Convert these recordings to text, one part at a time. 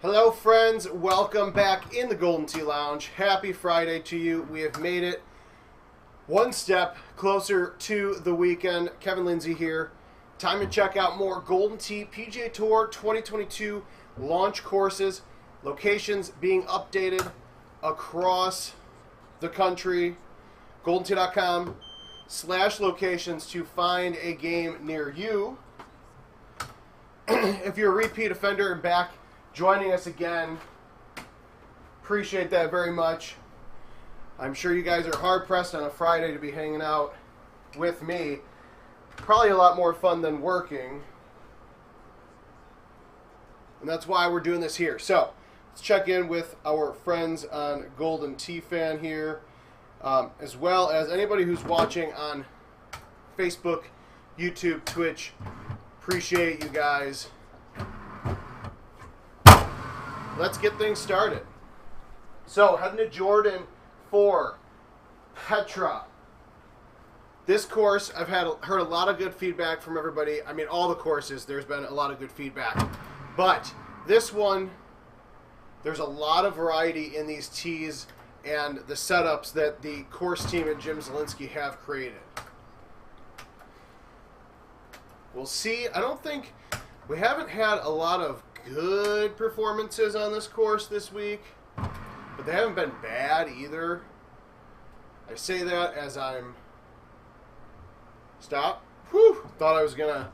Hello friends, welcome back in the Golden Tee Lounge. Happy Friday to you. We have made it one step closer to the weekend. Kevin Lindsay here. Time to check out more Golden Tee PGA Tour 2022 launch courses. Locations being updated across the country. GoldenTee.com/locations to find a game near you. If you're a repeat offender and back joining us again, appreciate that very much. I'm sure you guys are hard-pressed on a Friday to be hanging out with me. Probably a lot more fun than working. And that's why we're doing this here. So, let's check in with our friends on Golden Tee Fan here, as well as anybody who's watching on Facebook, YouTube, Twitch. Appreciate you guys. Let's get things started. So, heading to Jordan for Petra. This course, I've heard a lot of good feedback from everybody. I mean, all the courses, there's been a lot of good feedback. But this one, there's a lot of variety in these tees and the setups that the course team and Jim Zielinski have created. We'll see. I don't think we haven't had a lot of good performances on this course this week, but they haven't been bad either. I say that as I'm stop. Whew, thought I was gonna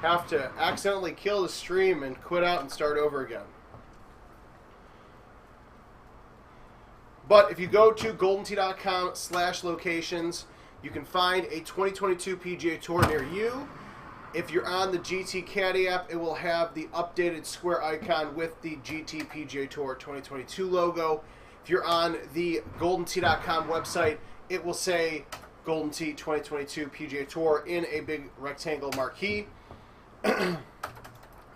have to accidentally kill the stream and quit out and start over again. But if you go to GoldenTee.com/locations, you can find a 2022 PGA Tour near you. If you're on the GT Caddy app, it will have the updated square icon with the GT PGA Tour 2022 logo. If you're on the GoldenTee.com website, it will say Golden Tee 2022 PGA Tour in a big rectangle marquee. But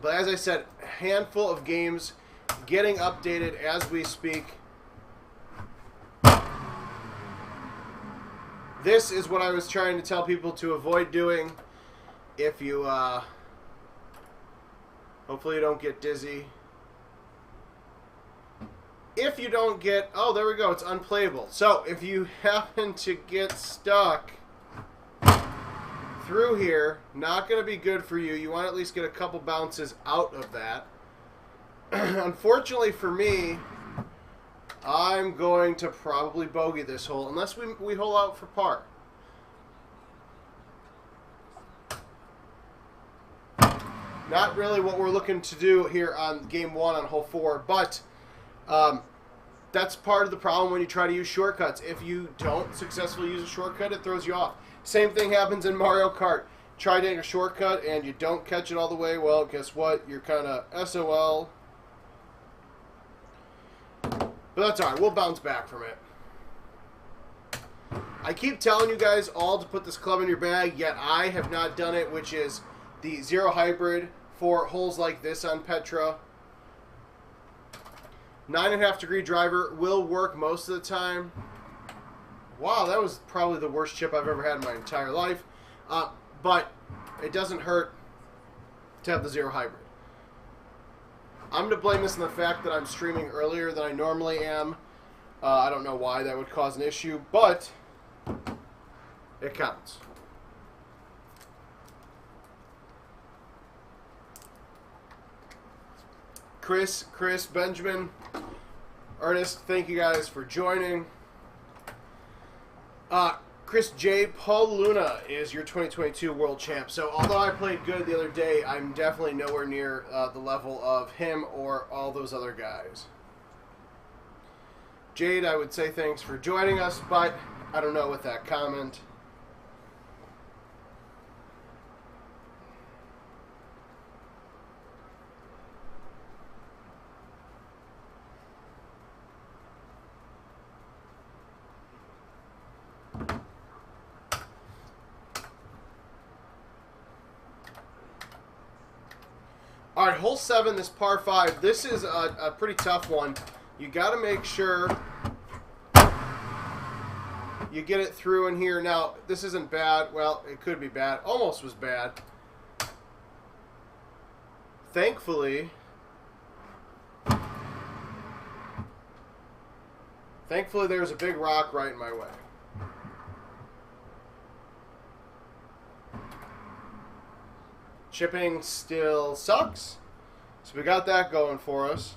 as I said, a handful of games getting updated as we speak. This is what I was trying to tell people to avoid doing. If you, hopefully you don't get dizzy. If you don't get, oh, there we go, it's unplayable. So, if you happen to get stuck through here, not going to be good for you. You want to at least get a couple bounces out of that. Unfortunately for me, I'm going to probably bogey this hole, unless we hole out for par. Not really what we're looking to do here on game one on hole 4, but that's part of the problem when you try to use shortcuts. If you don't successfully use a shortcut, it throws you off. Same thing happens in Mario Kart. Try taking a shortcut and you don't catch it all the way, well, guess what? You're kind of SOL. But that's alright, we'll bounce back from it. I keep telling you guys all to put this club in your bag, yet I have not done it, which is the Zero Hybrid for holes like this on Petra. 9.5 degree driver will work most of the time. Wow, that was probably the worst chip I've ever had in my entire life. But it doesn't hurt to have the Zero Hybrid. I'm going to blame this on the fact that I'm streaming earlier than I normally am. I don't know why that would cause an issue, but it counts. Chris, Benjamin, Ernest, thank you guys for joining. Chris J. Paul Luna is your 2022 World Champ. So although I played good the other day, I'm definitely nowhere near the level of him or all those other guys. Jade, I would say thanks for joining us, but I don't know with that comment. All right, hole 7, this par 5. This is a pretty tough one. You got to make sure you get it through in here. Now, this isn't bad. Well, it could be bad. Almost was bad. Thankfully, Thankfully, there's a big rock right in my way. Chipping still sucks, so we got that going for us.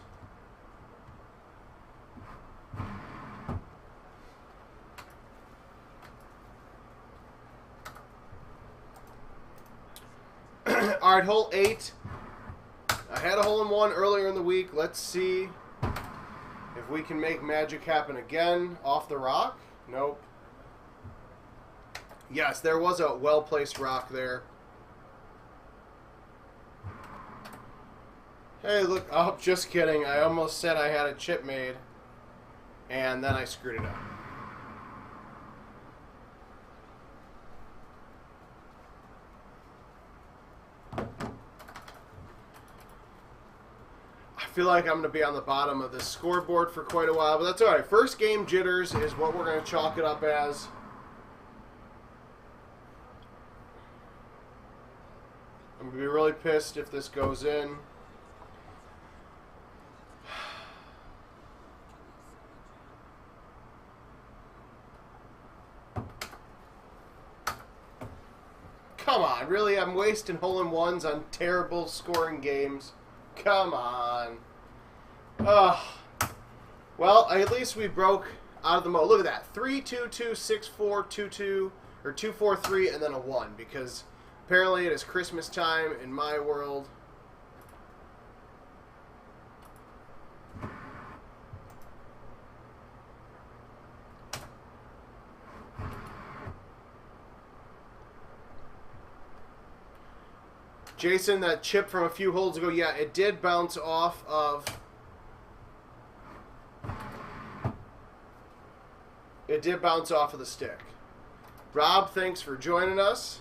All right, hole 8. I had a hole-in-one earlier in the week. Let's see if we can make magic happen again. Off the rock? Nope. Yes, there was a well-placed rock there. Hey, look. Oh, just kidding. I almost said I had a chip made, and then I screwed it up. I feel like I'm going to be on the bottom of this scoreboard for quite a while, but that's all right. First game jitters is what we're going to chalk it up as. I'm going to be really pissed if this goes in. Come on, really? I'm wasting hole-in-ones on terrible scoring games. Come on. Ugh. Well, at least we broke out of the mode. Look at that. 3, 2, 2, 6, 4, 2, 2, or 2, 4, 3, and then a 1. Because apparently it is Christmas time in my world. Jason, that chip from a few holes ago, yeah, it did bounce off of... It did bounce off of the stick. Rob, thanks for joining us.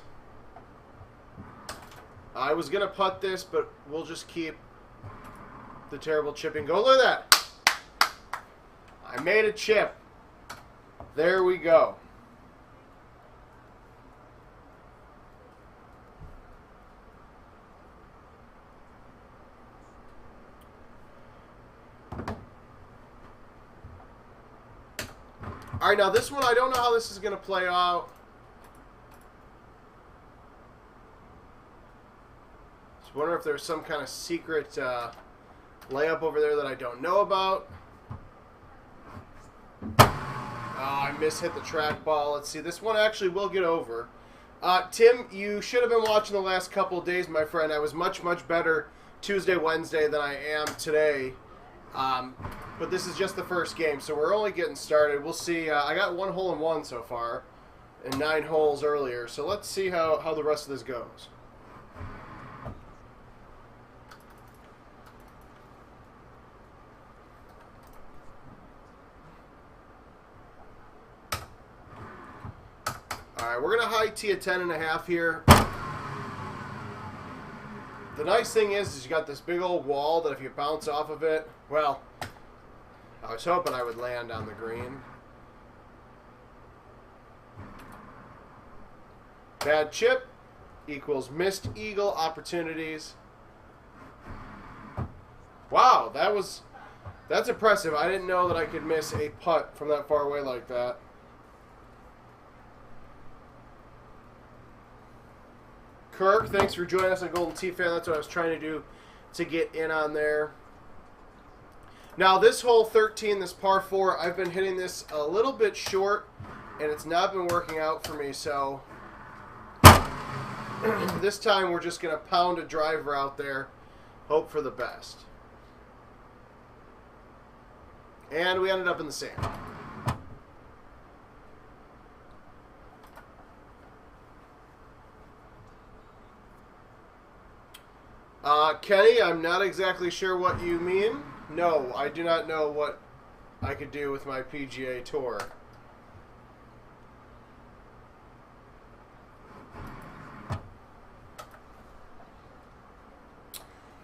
I was going to putt this, but we'll just keep the terrible chipping going. Look at that. I made a chip. There we go. All right, now this one, I don't know how this is going to play out. Just wonder if there's some kind of secret layup over there that I don't know about. Oh, I mishit the trackball. Let's see. This one actually will get over. Tim, you should have been watching the last couple of days, my friend. I was much, much better Tuesday, Wednesday than I am today. But this is just the first game, so we're only getting started. We'll see. I got 1 hole-in-one so far and 9 holes earlier, so let's see how the rest of this goes. All right, we're going to high tee a 10.5 here. The nice thing is you got this big old wall that if you bounce off of it, well, I was hoping I would land on the green. Bad chip equals missed eagle opportunities. Wow, that's impressive. I didn't know that I could miss a putt from that far away like that. Kirk, thanks for joining us on Golden Tee Fan. That's what I was trying to do to get in on there. Now, this hole 13, this par 4, I've been hitting this a little bit short, and it's not been working out for me, so this time we're just going to pound a driver out there, hope for the best. And we ended up in the sand. Kenny, I'm not exactly sure what you mean. No, I do not know what I could do with my PGA Tour.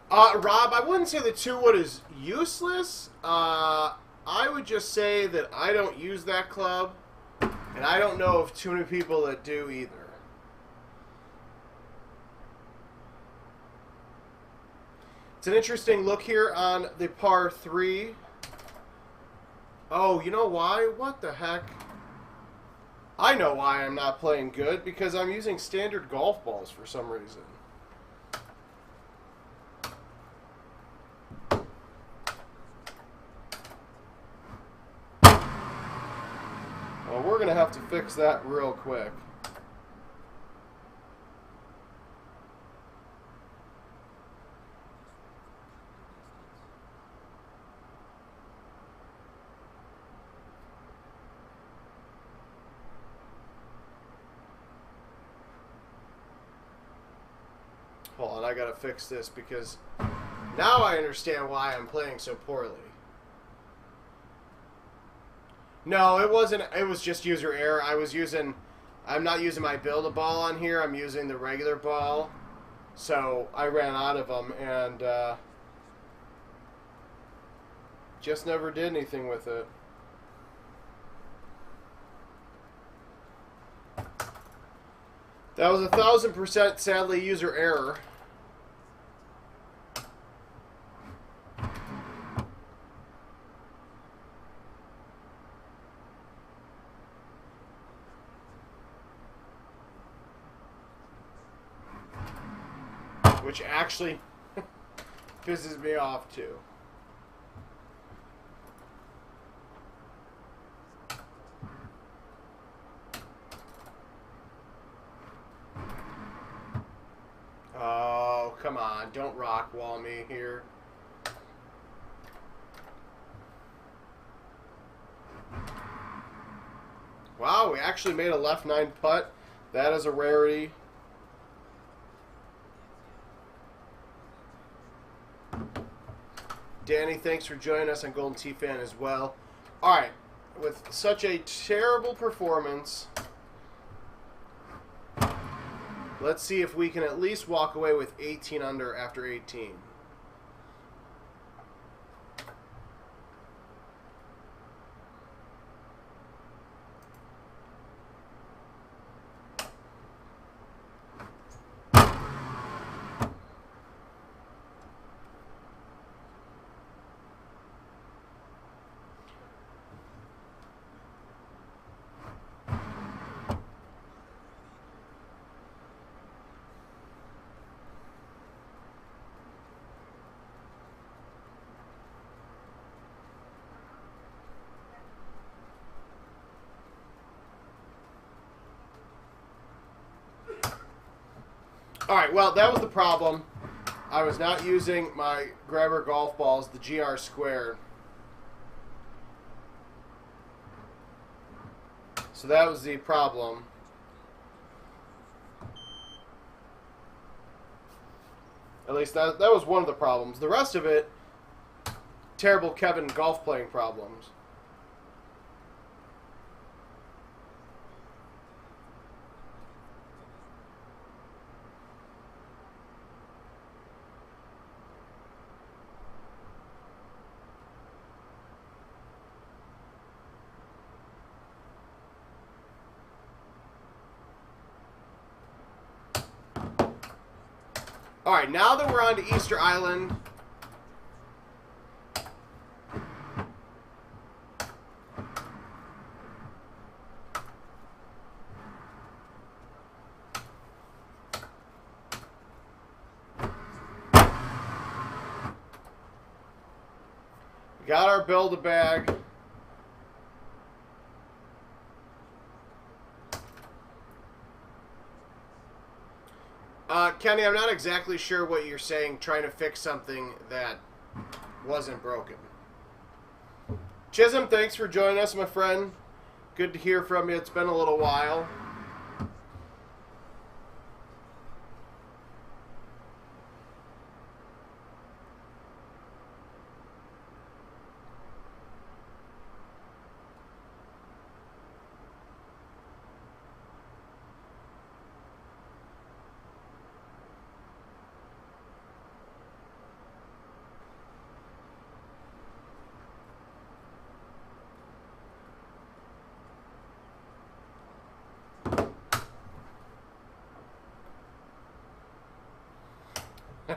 Rob, I wouldn't say the 2-wood is useless. I would just say that I don't use that club, and I don't know of too many people that do either. It's an interesting look here on the par 3. Oh, you know why? What the heck? I know why I'm not playing good, because I'm using standard golf balls for some reason. Well, we're going to have to fix that real quick. Hold on, I gotta fix this because now I understand why I'm playing so poorly. No, it wasn't. It was just user error. I'm not using my Build-A-Ball on here. I'm using the regular ball. So I ran out of them and just never did anything with it. That was 1,000% sadly user error. Which actually pisses me off too. Oh, come on. Don't rock wall me here. Wow, we actually made a left 9 putt. That is a rarity. Danny, thanks for joining us on Golden Tee Fan as well. Alright, with such a terrible performance, let's see if we can at least walk away with 18 under after 18. Alright, well, that was the problem. I was not using my grabber golf balls, the GR squared. So that was the problem. At least that was one of the problems. The rest of it, terrible Kevin golf playing problems. All right, now that we're on to Easter Island, we got our Build-A-Bag. Kenny, I'm not exactly sure what you're saying, trying to fix something that wasn't broken. Chisholm, thanks for joining us, my friend. Good to hear from you. It's been a little while.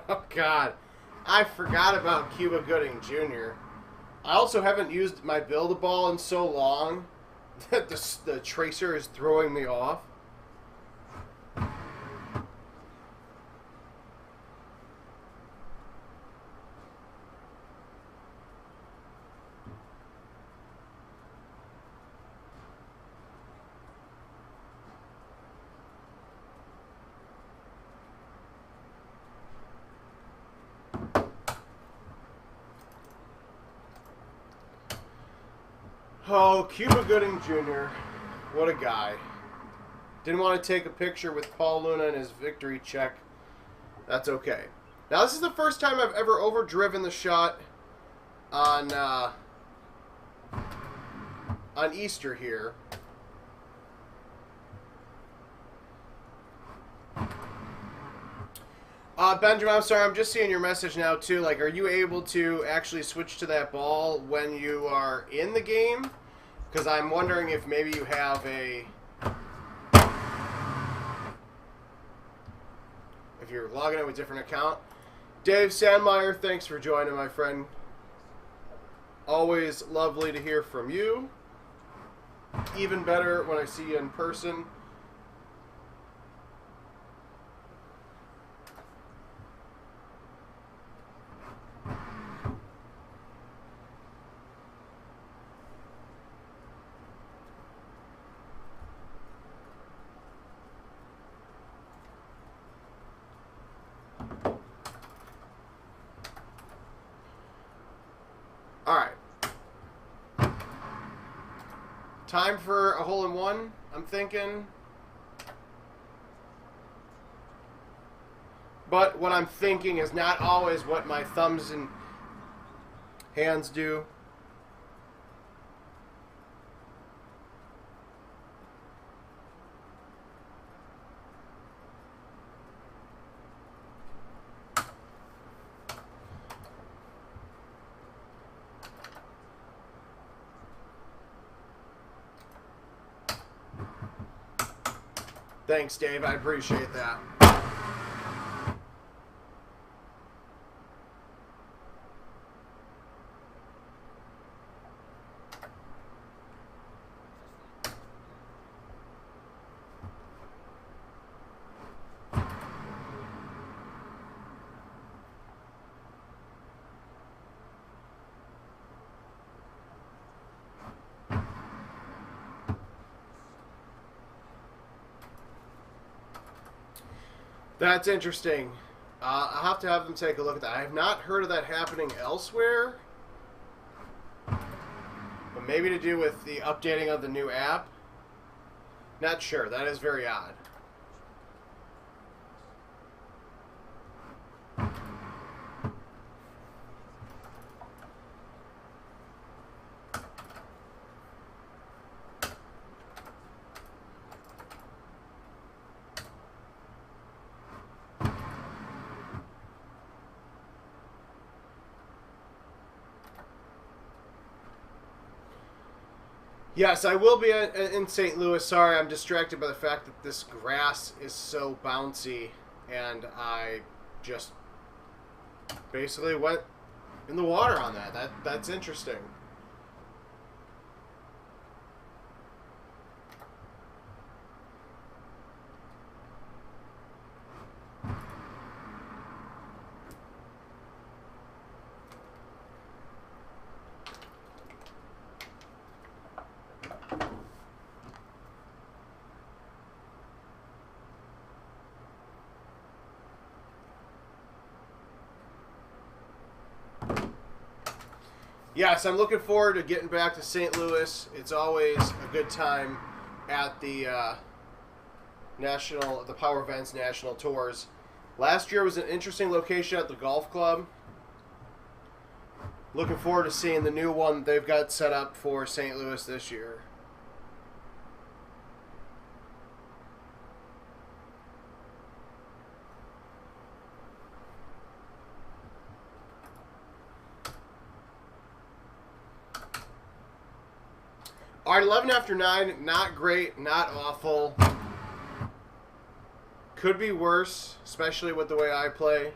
Oh, God. I forgot about Cuba Gooding Jr. I also haven't used my Build-A-Ball in so long that the tracer is throwing me off. Oh, Cuba Gooding Jr. What a guy. Didn't want to take a picture with Paul Luna and his victory check. That's okay. Now, this is the first time I've ever overdriven the shot on Easter here. Benjamin, I'm sorry, I'm just seeing your message now, too. Like, are you able to actually switch to that ball when you are in the game? Because I'm wondering if maybe you have a... if you're logging in with a different account. Dave Sandmeyer, thanks for joining, my friend. Always lovely to hear from you. Even better when I see you in person. Time for a hole-in-one, I'm thinking. But what I'm thinking is not always what my thumbs and hands do. Thanks, Dave. I appreciate that. That's interesting. I'll have to have them take a look at that. I have not heard of that happening elsewhere. But maybe to do with the updating of the new app. Not sure. That is very odd. Yes, I will be in St. Louis. Sorry, I'm distracted by the fact that this grass is so bouncy, and I just basically went in the water on that. That's interesting. Yes, I'm looking forward to getting back to St. Louis. It's always a good time at the Power Events National Tours. Last year was an interesting location at the golf club. Looking forward to seeing the new one they've got set up for St. Louis this year. All right, 11 after 9, not great, not awful. Could be worse, especially with the way I play.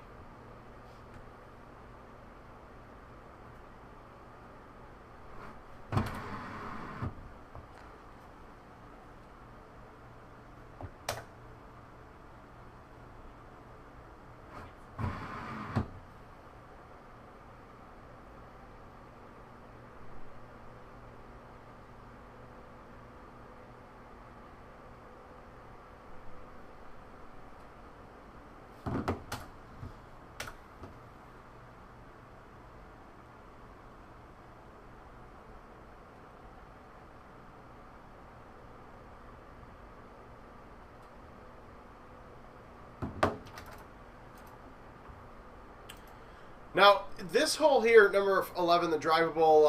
Now, this hole here, number 11, the drivable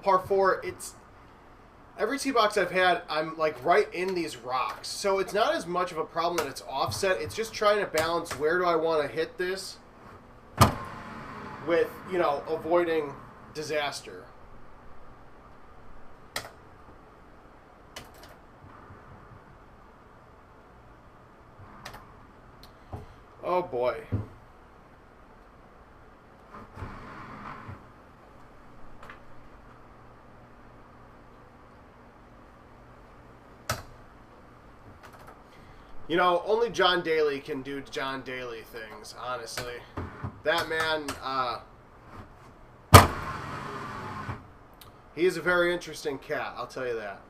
par 4, it's every tee box I've had, I'm like right in these rocks. So it's not as much of a problem that it's offset. It's just trying to balance where do I want to hit this with, you know, avoiding disaster. Oh boy. You know, only John Daly can do John Daly things, honestly. That man, he is a very interesting cat, I'll tell you that.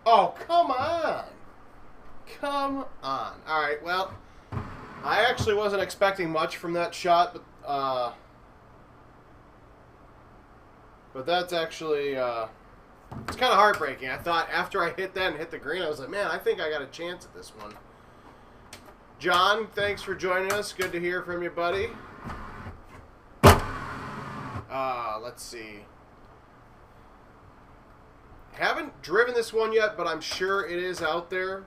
Oh, come on. Come on. All right, well, I actually wasn't expecting much from that shot, but that's actually, it's kind of heartbreaking. I thought after I hit that and hit the green, I was like, man, I think I got a chance at this one. John, thanks for joining us. Good to hear from you, buddy. Let's see. Haven't driven this one yet, but I'm sure it is out there.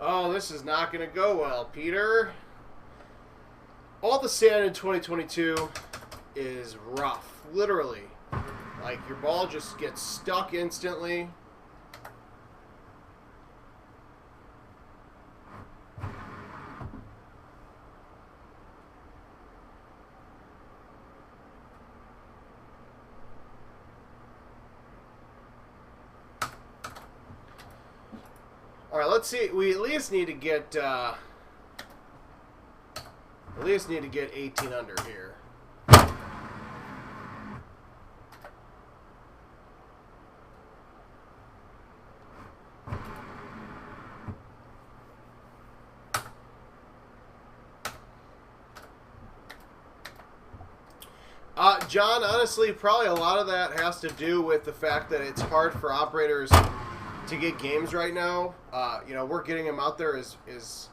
Oh, this is not going to go well, Peter. All the sand in 2022 is rough, literally. Like, your ball just gets stuck instantly. All right, let's see. We at least need to get... At least need to get 18 under here. John, honestly, probably a lot of that has to do with the fact that it's hard for operators to get games right now. You know, we're getting them out there as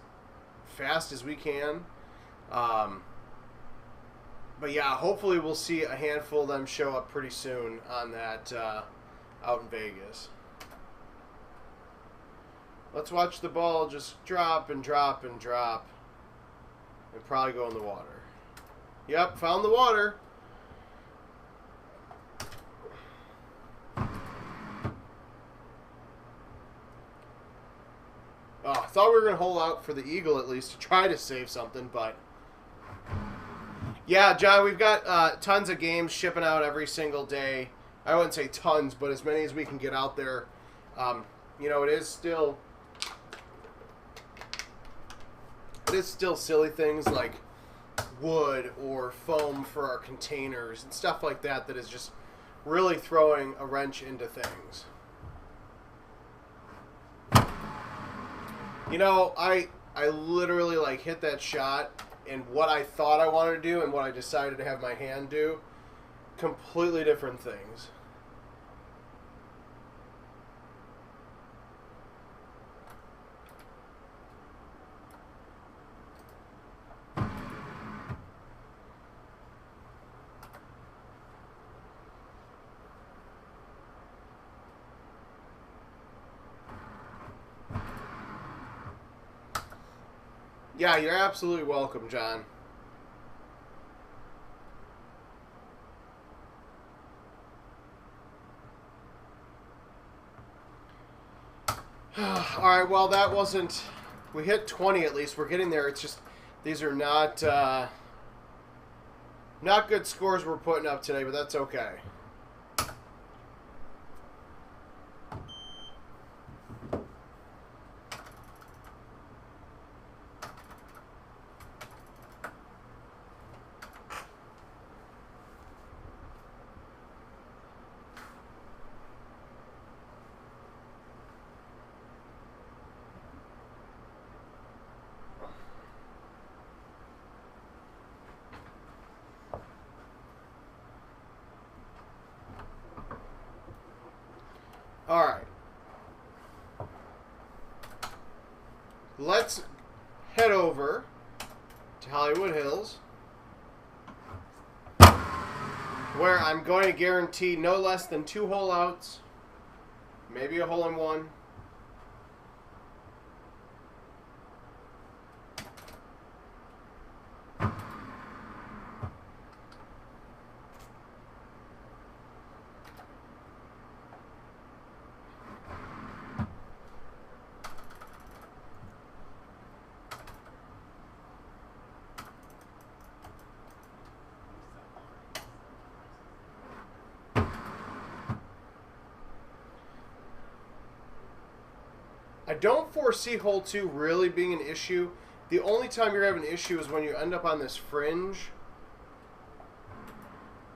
fast as we can. But yeah, hopefully we'll see a handful of them show up pretty soon on that out in Vegas. Let's watch the ball just drop and drop and drop and probably go in the water. Yep, found the water. Oh, I thought we were going to hold out for the eagle at least to try to save something, but... Yeah, John, we've got tons of games shipping out every single day. I wouldn't say tons, but as many as we can get out there. You know, it is still silly things like wood or foam for our containers and stuff like that that is just really throwing a wrench into things. You know, I literally like hit that shot, and what I thought I wanted to do and what I decided to have my hand do, completely different things. Yeah, you're absolutely welcome, John. Alright, well, that wasn't... We hit 20 at least. We're getting there. It's just... These are not... not good scores we're putting up today, but that's okay. Alright. Let's head over to Hollywood Hills, where I'm going to guarantee no less than 2 hole outs, maybe a hole in one. I don't foresee hole 2 really being an issue. The only time you're having an issue is when you end up on this fringe,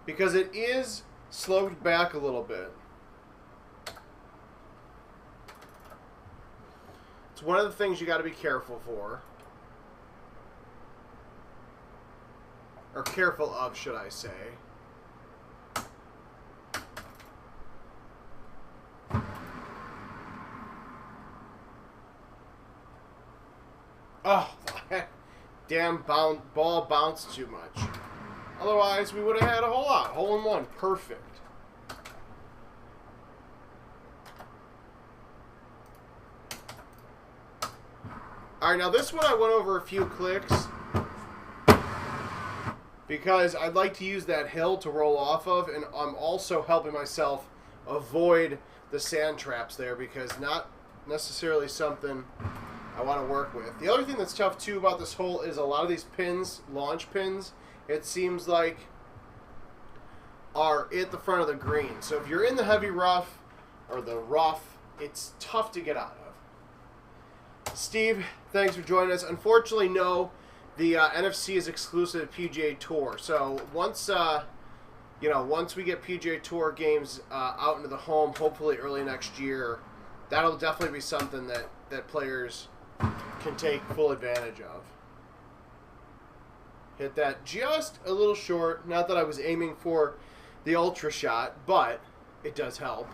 because it is sloped back a little bit. It's one of the things you got to be careful for. Or careful of, should I say. Oh, damn ball bounced too much. Otherwise, we would have had a whole lot. Hole in one. Perfect. Alright, now this one I went over a few clicks because I'd like to use that hill to roll off of, and I'm also helping myself avoid the sand traps there because not necessarily something I want to work with. The other thing that's tough too about this hole is a lot of these pins, launch pins, it seems like are at the front of the green. So if you're in the heavy rough or the rough, it's tough to get out of. Steve, thanks for joining us. Unfortunately, no, the NFC is exclusive to PGA Tour. So once once we get PGA Tour games out into the home, hopefully early next year, that'll definitely be something that players can take full advantage of. Hit that just a little short. Not that I was aiming for the ultra shot, but it does help.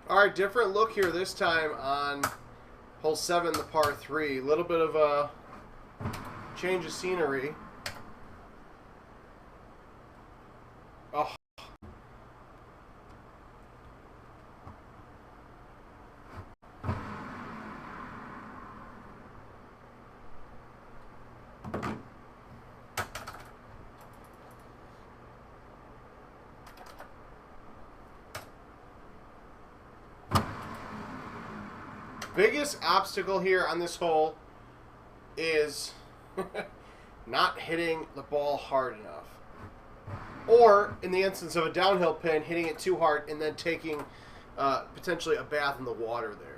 Alright, different look here this time on hole 7, the par 3. A little bit of a change of scenery. Oh. biggest obstacle here on this hole is not hitting the ball hard enough. Or, in the instance of a downhill pin, hitting it too hard and then taking potentially a bath in the water there.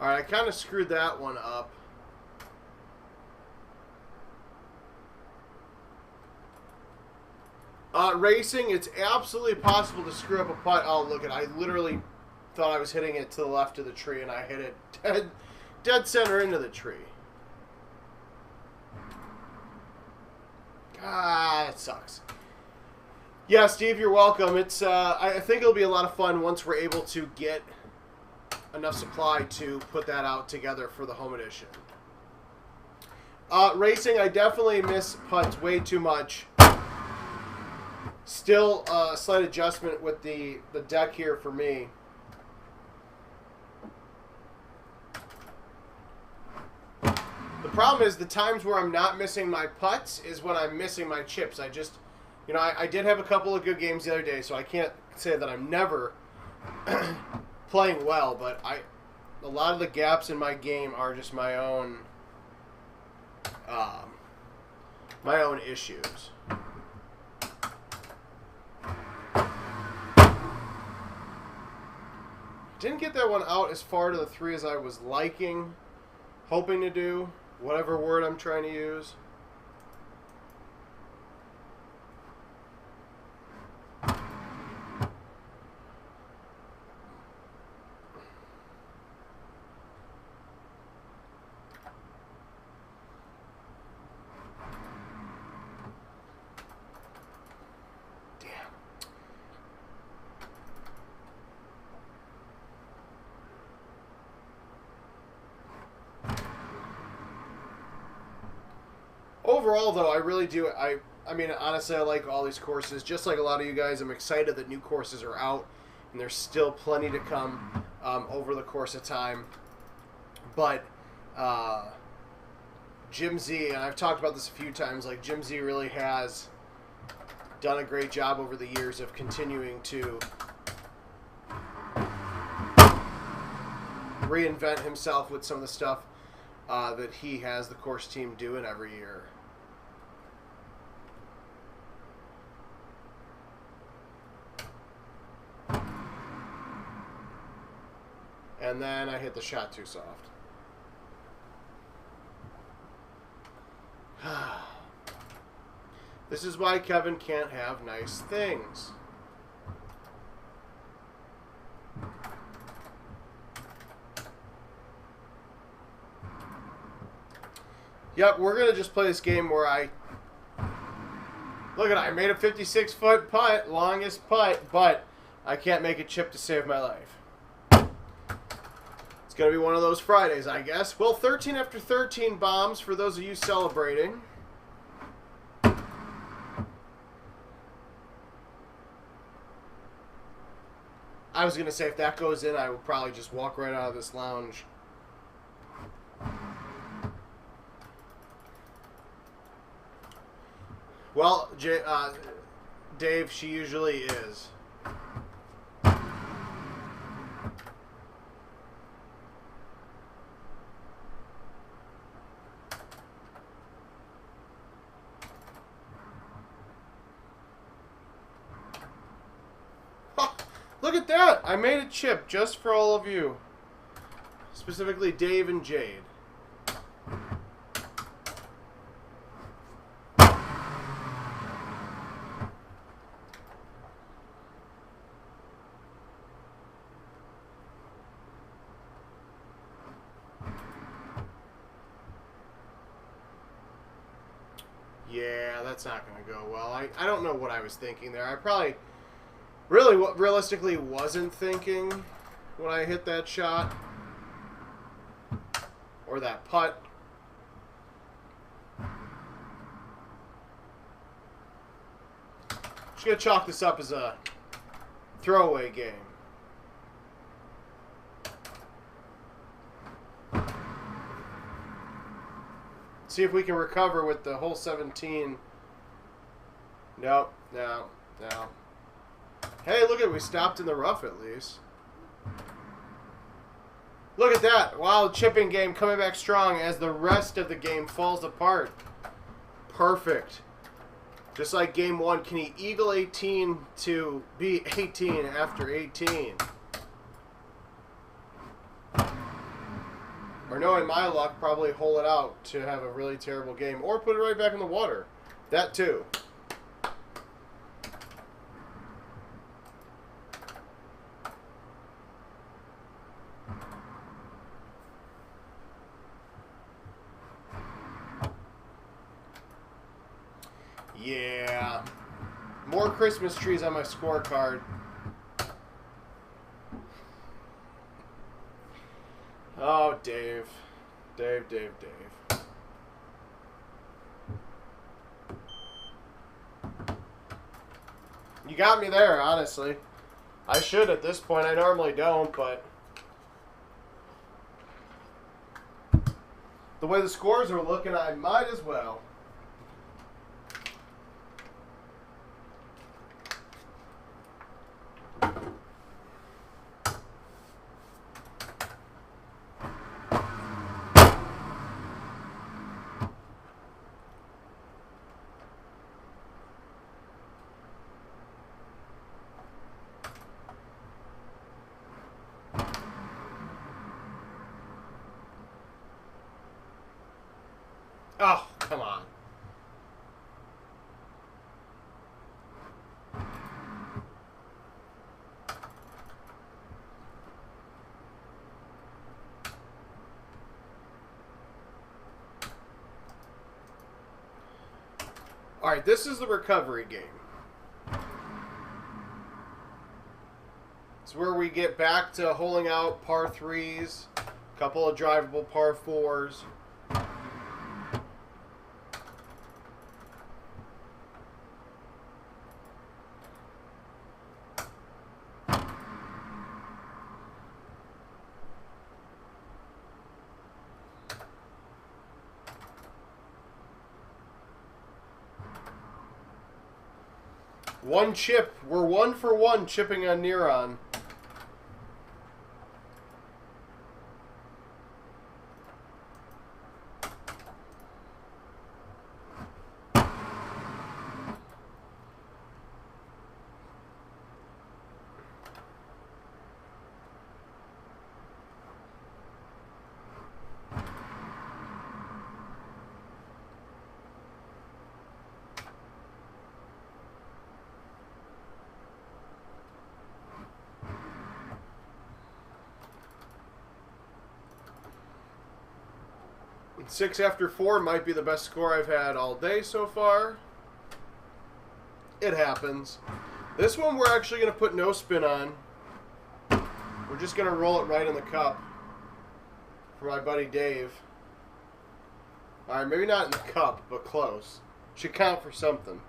Alright, I kind of screwed that one up. Racing, it's absolutely possible to screw up a putt. Oh, look, I literally thought I was hitting it to the left of the tree, and I hit it dead center into the tree. Ah, it sucks. Yeah, Steve, you're welcome. It's I think it'll be a lot of fun once we're able to get enough supply to put that out together for the home edition. Racing, I definitely miss putts way too much. Still a slight adjustment with the deck here for me. The problem is the times where I'm not missing my putts is when I'm missing my chips. I just, you know, I did have a couple of good games the other day, so I can't say that I'm never playing well, but a lot of the gaps in my game are just my own issues. Didn't get that one out as far to the 3 as I was hoping to do, whatever word I'm trying to use. Overall, though, I really do. I mean, honestly, I like all these courses. Just like a lot of you guys, I'm excited that new courses are out, and there's still plenty to come over the course of time. But Jim Z, and I've talked about this a few times, like Jim Z really has done a great job over the years of continuing to reinvent himself with some of the stuff that he has the course team doing every year. And then I hit the shot too soft. This is why Kevin can't have nice things. Yep, we're going to just play this game where look at it, I made a 56-foot putt, longest putt, but I can't make a chip to save my life. It's going to be one of those Fridays, I guess. Well, 13 after 13 bombs for those of you celebrating. I was going to say, if that goes in, I would probably just walk right out of this lounge. Well, Dave, she usually is. Look at that! I made a chip just for all of you. Specifically Dave and Jade. Yeah, that's not going to go well. I don't know what I was thinking there. I probably really realistically wasn't thinking when I hit that shot or that putt. Just going to chalk this up as a throwaway game. See if we can recover with the hole 17. Nope, no. Hey, look at it. We stopped in the rough at least. Look at that. Wow, chipping game coming back strong as the rest of the game falls apart. Perfect. Just like game 1. Can he eagle 18 to be 18 after 18? Or knowing my luck, probably hole it out to have a really terrible game. Or put it right back in the water. That too. Yeah. More Christmas trees on my scorecard. Oh, Dave. Dave. You got me there, honestly. I should at this point. I normally don't, but the way the scores are looking, I might as well. Oh, come on. All right, this is the recovery game. It's where we get back to holing out par 3s, a couple of drivable par 4s. One chip. We're 1 for 1 chipping on Neron. Six after 4 might be the best score I've had all day so far. It happens. This one we're actually going to put no spin on. We're just going to roll it right in the cup for my buddy Dave. Alright, maybe not in the cup, but close. Should count for something.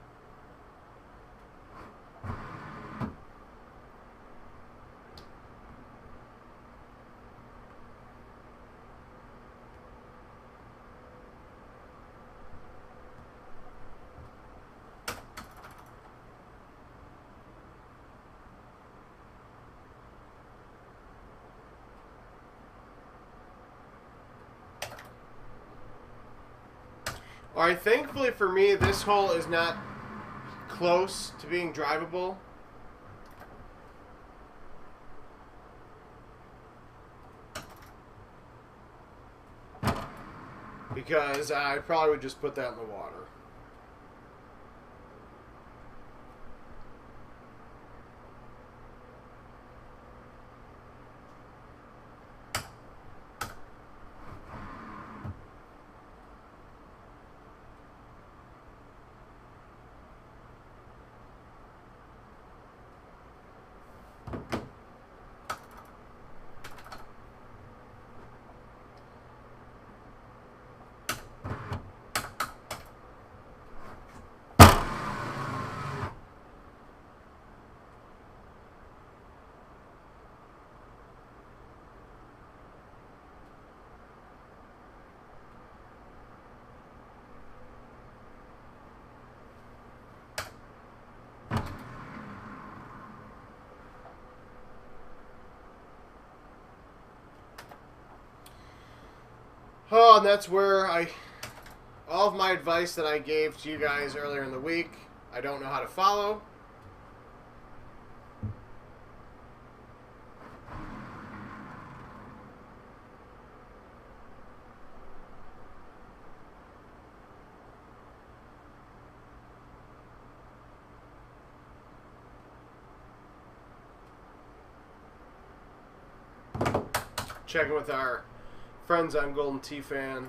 Alright, thankfully for me, this hole is not close to being drivable. Because I probably would just put that in the water. Oh, and that's where all of my advice that I gave to you guys earlier in the week, I don't know how to follow. Checking with our friends on Golden Tee Fan.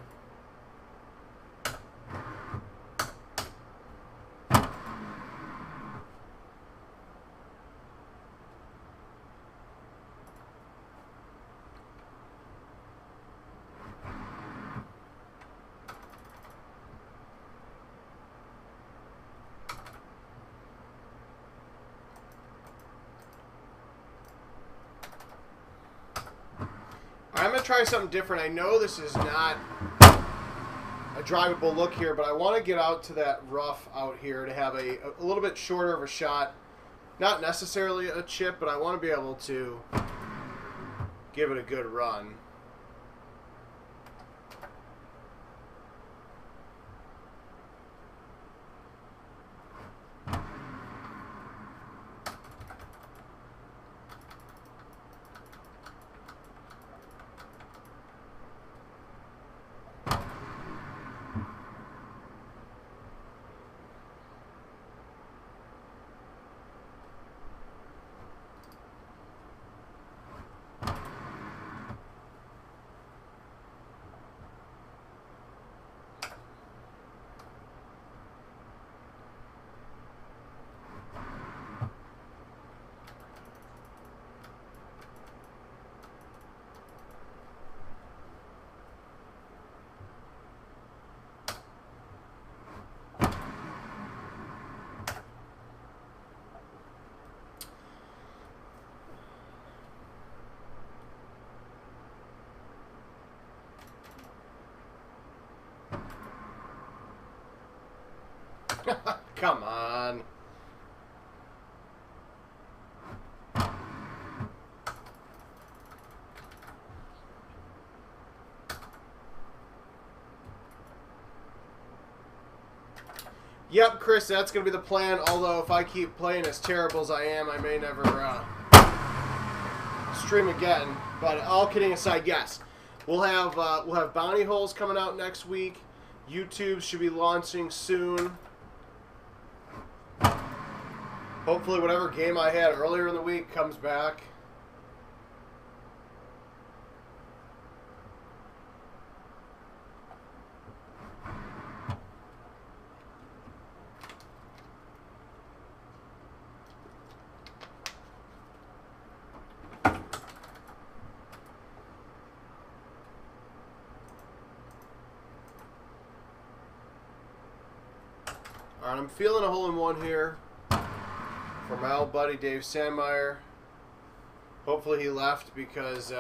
I'm going to try something different. I know this is not a drivable look here, but I want to get out to that rough out here to have a little bit shorter of a shot. Not necessarily a chip, but I want to be able to give it a good run. Come on. Yep, Chris, that's going to be the plan, although if I keep playing as terrible as I am, I may never stream again. But all kidding aside, yes. We'll have bounty holes coming out next week. YouTube should be launching soon. Hopefully whatever game I had earlier in the week comes back. All right, I'm feeling a hole-in-one here for my old buddy Dave Sandmeyer. Hopefully he left because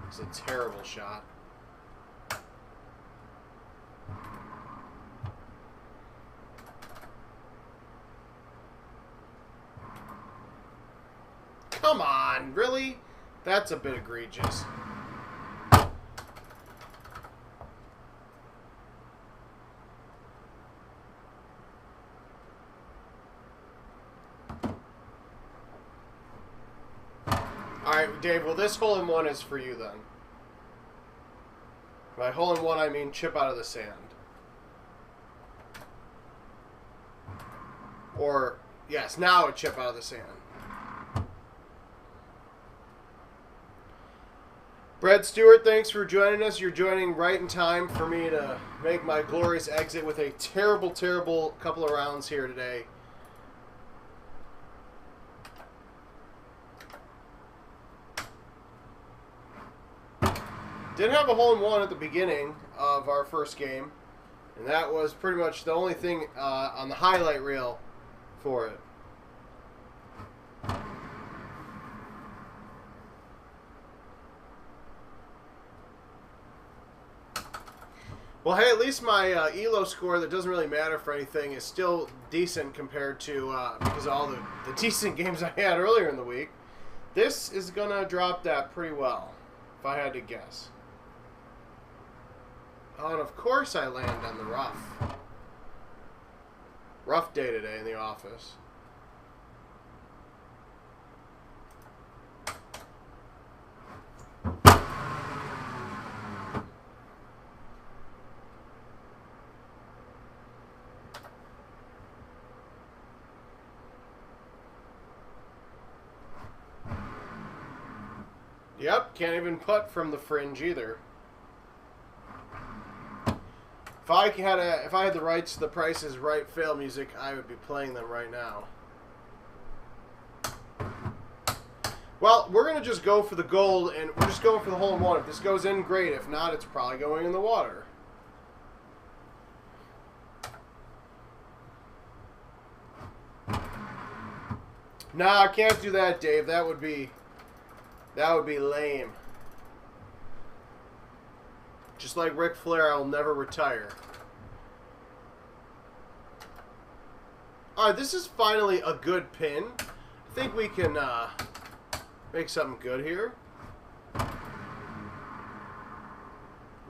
it's a terrible shot. Come on, really? That's a bit egregious. Alright, Dave, well, this hole-in-one is for you, then. By hole-in-one, I mean chip out of the sand. Or, yes, now a chip out of the sand. Brad Stewart, thanks for joining us. You're joining right in time for me to make my glorious exit with a terrible, terrible couple of rounds here today. Did have a hole-in-one at the beginning of our first game, and that was pretty much the only thing on the highlight reel for it. Well, hey, at least my ELO score that doesn't really matter for anything is still decent compared to, because of all the decent games I had earlier in the week. This is going to drop that pretty well, if I had to guess. Oh, and of course I land on the rough. Rough day today in the office. Yep, can't even putt from the fringe either. If I had the rights to the Price is Right fail music, I would be playing them right now. Well, we're gonna just go for the gold, and we're just going for the hole in one. If this goes in, great. If not, it's probably going in the water. Nah, I can't do that, Dave. That would be lame. Just like Ric Flair, I'll never retire. Alright, this is finally a good pin. I think we can make something good here. If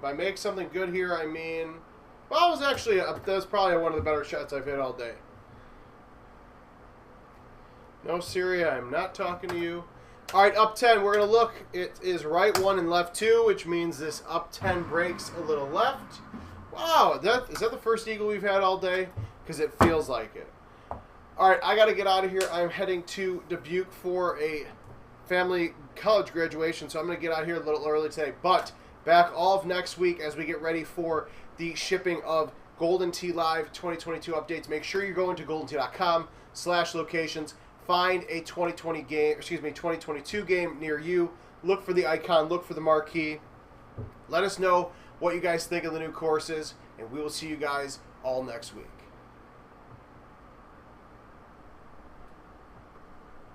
I make something good here, I mean... Well, it was actually... that was probably one of the better shots I've hit all day. No, Siri, I'm not talking to you. Alright, up 10, we're going to look. It is right 1 and left 2, which means this up 10 breaks a little left. Wow, is that the first eagle we've had all day? Because it feels like it. Alright, I got to get out of here. I'm heading to Dubuque for a family college graduation, so I'm going to get out here a little early today. But back all of next week as we get ready for the shipping of Golden Tee Live 2022 updates. Make sure you're going to goldentee.com/locations. Find a 2022 game near you. Look for the icon. Look for the marquee. Let us know what you guys think of the new courses, and we will see you guys all next week.